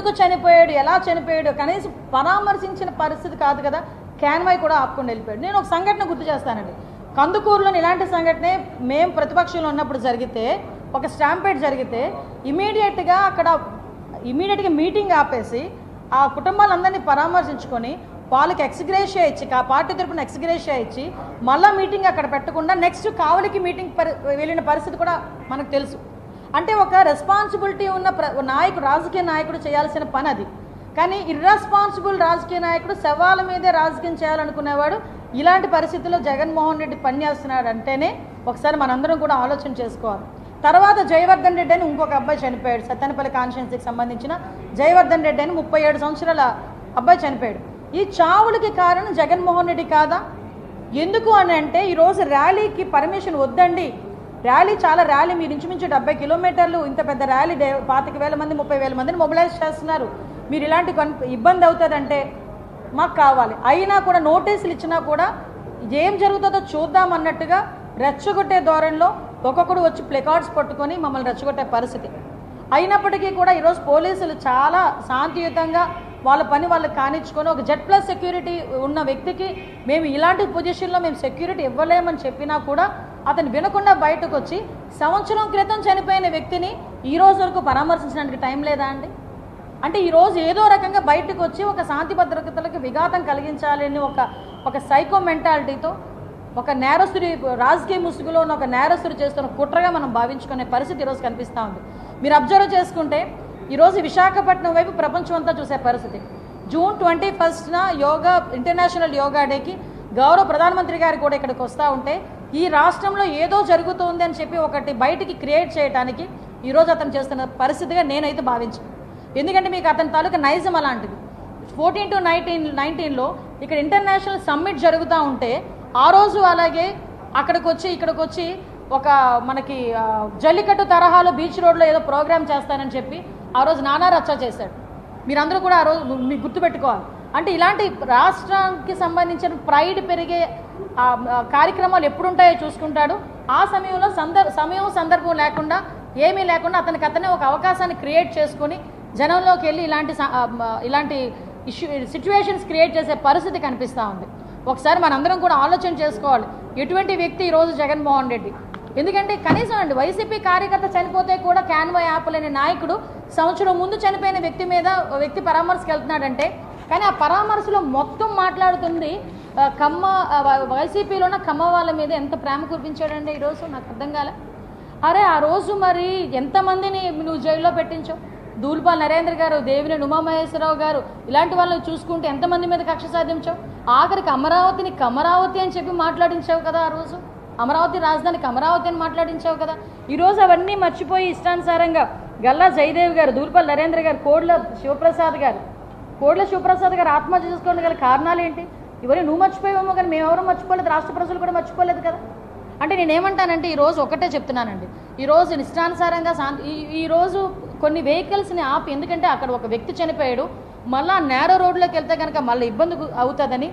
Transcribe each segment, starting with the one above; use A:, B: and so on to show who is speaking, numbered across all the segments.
A: ఎందుకు చనిపోయాడు, ఎలా చనిపోయాడు కనీసం పరామర్శించిన పరిస్థితి కాదు కదా. క్యాన్వాయ్ కూడా ఆపుకొని వెళ్ళిపోయాడు. నేను ఒక సంఘటన గుర్తు చేస్తానండి. కందుకూరులోని ఇలాంటి సంఘటనే మేము ప్రతిపక్షంలో ఉన్నప్పుడు జరిగితే, ఒక స్టాంపేడ్ జరిగితే ఇమీడియట్గా మీటింగ్ ఆపేసి ఆ కుటుంబాలందరినీ పరామర్శించుకొని వాళ్ళకి ఎక్స్గ్రేషియా ఇచ్చి, ఆ పార్టీ తరపున ఎక్స్గ్రేషియా ఇచ్చి మళ్ళీ మీటింగ్ అక్కడ పెట్టకుండా నెక్స్ట్ కావలికి మీటింగ్ వెళ్ళిన పరిస్థితి కూడా మనకు తెలుసు. అంటే ఒక రెస్పాన్సిబిలిటీ ఉన్న నాయకుడు, రాజకీయ నాయకుడు చేయాల్సిన పని అది. కానీ ఇర్రెస్పాన్సిబుల్ రాజకీయ నాయకుడు శవాల మీదే రాజకీయం చేయాలనుకునేవాడు ఇలాంటి పరిస్థితుల్లో జగన్మోహన్ రెడ్డి పనిచేస్తున్నాడు అంటేనే ఒకసారి మనందరం కూడా ఆలోచన చేసుకోవాలి. తర్వాత జయవర్ధన్ రెడ్డి అని ఇంకొక అబ్బాయి చనిపోయాడు. సత్తెనపల్లి కాన్స్టిట్యున్సీకి సంబంధించిన జయవర్ధన్ రెడ్డి అని 37 సంవత్సరాల అబ్బాయి చనిపోయాడు. ఈ చావులకి కారణం జగన్మోహన్ రెడ్డి కాదా? ఎందుకు అని అంటే ఈరోజు ర్యాలీకి పర్మిషన్ వద్దండి, ర్యాలీ మీరు ఇంచుమించు 70 కిలోమీటర్లు, ఇంత పెద్ద ర్యాలీ 25,000 మంది 30,000 మందిని మొబిలైజ్ చేస్తున్నారు, మీరు ఇలాంటి ఇబ్బంది అవుతుందంటే మాకు కావాలి. అయినా కూడా నోటీసులు ఇచ్చినా కూడా ఏం జరుగుతుందో చూద్దామన్నట్టుగా రెచ్చగొట్టే ధోరణిలో ఒక్కొక్కడు వచ్చి ప్లెకార్డ్స్ పట్టుకొని మమ్మల్ని రెచ్చగొట్టే పరిస్థితి. అయినప్పటికీ కూడా ఈరోజు పోలీసులు చాలా శాంతియుతంగా వాళ్ళ పని వాళ్ళకి కానిచ్చుకొని ఒక Z+ సెక్యూరిటీ ఉన్న వ్యక్తికి మేము ఇలాంటి పొజిషన్లో మేము సెక్యూరిటీ ఇవ్వలేమని చెప్పినా కూడా అతను వినకుండా బయటకు వచ్చి సంవత్సరం క్రితం చనిపోయిన వ్యక్తిని ఈ రోజు వరకు పరామర్శించడానికి టైం లేదా అండి? అంటే ఈరోజు ఏదో రకంగా బయటకు వచ్చి ఒక శాంతి భద్రతలకు విఘాతం కలిగించాలని ఒక సైకో మెంటాలిటీతో ఒక నేరస్తుడి, రాజకీయ ముసుగులో ఉన్న ఒక నేరస్తుడు చేస్తున్న కుట్రగా మనం భావించుకునే పరిస్థితి ఈరోజు కనిపిస్తూ ఉంది. మీరు అబ్జర్వ్ చేసుకుంటే ఈరోజు విశాఖపట్నం వైపు ప్రపంచం అంతా చూసే పరిస్థితి. జూన్ 21న ఇంటర్నేషనల్ యోగా డేకి గౌరవ ప్రధానమంత్రి గారు కూడా ఇక్కడికి వస్తూ ఉంటే ఈ రాష్ట్రంలో ఏదో జరుగుతుంది అని చెప్పి ఒకటి బయటికి క్రియేట్ చేయడానికి ఈరోజు అతను చేస్తున్న పరిస్థితిగా నేనైతే భావించాను. ఎందుకంటే మీకు అతని తాలూకా నైజం అలాంటిది. 14 to 19లో ఇక్కడ ఇంటర్నేషనల్ సమ్మిట్ జరుగుతూ ఉంటే ఆ రోజు అలాగే ఇక్కడికి వచ్చి ఒక మనకి జల్లికట్టు తరహాలో బీచ్ రోడ్లో ఏదో ప్రోగ్రామ్ చేస్తానని చెప్పి ఆ రోజు నానా రచ్చ చేశాడు. మీరందరూ కూడా ఆ రోజు మీకు గుర్తుపెట్టుకోవాలి. అంటే ఇలాంటి రాష్ట్రానికి సంబంధించిన ప్రైడ్ పెరిగే కార్యక్రమాలు ఎప్పుడుంటాయో చూసుకుంటాడు. ఆ సమయంలో సందర్భం లేకుండా ఏమీ లేకుండా అతనే ఒక అవకాశాన్ని క్రియేట్ చేసుకొని జనంలోకి వెళ్ళి ఇలాంటి సిచ్యువేషన్స్ క్రియేట్ చేసే పరిస్థితి కనిపిస్తూ ఉంది. ఒకసారి మనందరం కూడా ఆలోచన చేసుకోవాలి, ఎటువంటి వ్యక్తి ఈరోజు జగన్మోహన్ రెడ్డి. ఎందుకంటే కనీసం అండి వైసీపీ కార్యకర్త చనిపోతే కూడా క్యాన్వాయ్ ఆపలేని నాయకుడు సంవత్సరం ముందు చనిపోయిన వ్యక్తి పరామర్శకు వెళ్తున్నాడంటే, కానీ ఆ పరామర్శలో మొత్తం మాట్లాడుతుంది వైసీపీలో ఉన్న కమ్మ వాళ్ళ మీద ఎంత ప్రేమ కురిపించాడండి ఈరోజు నాకు అర్థం కాలే. అరే ఆ రోజు మరి ఎంతమందిని నువ్వు జైల్లో పెట్టించావు? దూల్పాల్ నరేంద్ర గారు, దేవినేని ఉమామహేశ్వరరావు గారు, ఇలాంటి వాళ్ళని చూసుకుంటే ఎంతమంది మీద కక్ష సాధించావు? ఆఖరికి అమరావతిని కమరావతి అని చెప్పి మాట్లాడించావు కదా ఆ రోజు. అమరావతి రాజధానికి అమరావతి అని మాట్లాడించావు కదా. ఈరోజు అవన్నీ మర్చిపోయి ఇష్టానుసారంగా గల్లా జయదేవ్ గారు, దూల్పాల్ నరేంద్ర గారు, కోడ్ల శివప్రసాద్ గారు ఆత్మహత్య చేసుకోవడానికి గల కారణాలు ఏంటి? ఇవన్నీ నువ్వు మర్చిపోయావేమో కానీ మేమెవరూ మర్చిపోలేదు, రాష్ట్ర ప్రజలు కూడా మర్చిపోలేదు కదా. అంటే నేనేమంటానంటే ఈరోజు ఒకటే చెప్తున్నానండి, ఈరోజు ఇష్టానుసారంగా ఈరోజు కొన్ని వెహికల్స్ని ఆపి, ఎందుకంటే అక్కడ ఒక వ్యక్తి చనిపోయాడు, మళ్ళీ నేరో రోడ్లోకి వెళ్తే కనుక మళ్ళీ ఇబ్బంది అవుతుందని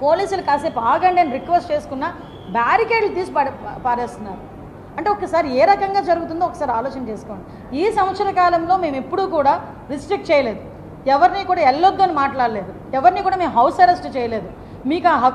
A: పోలీసులు కాసేపు ఆగండి అని రిక్వెస్ట్ చేసుకున్నా బ్యారికేడ్లు తీసి పారేస్తున్నారు. అంటే ఒకసారి ఏ రకంగా జరుగుతుందో ఒకసారి ఆలోచన చేసుకోండి. ఈ సంవత్సర కాలంలో మేము ఎప్పుడూ కూడా రిస్ట్రిక్ట్ చేయలేదు, ఎవరిని కూడా వెళ్ళొద్దు అని మాట్లాడలేదు, ఎవరిని కూడా మేము హౌస్ అరెస్ట్ చేయలేదు. మీకు ఆ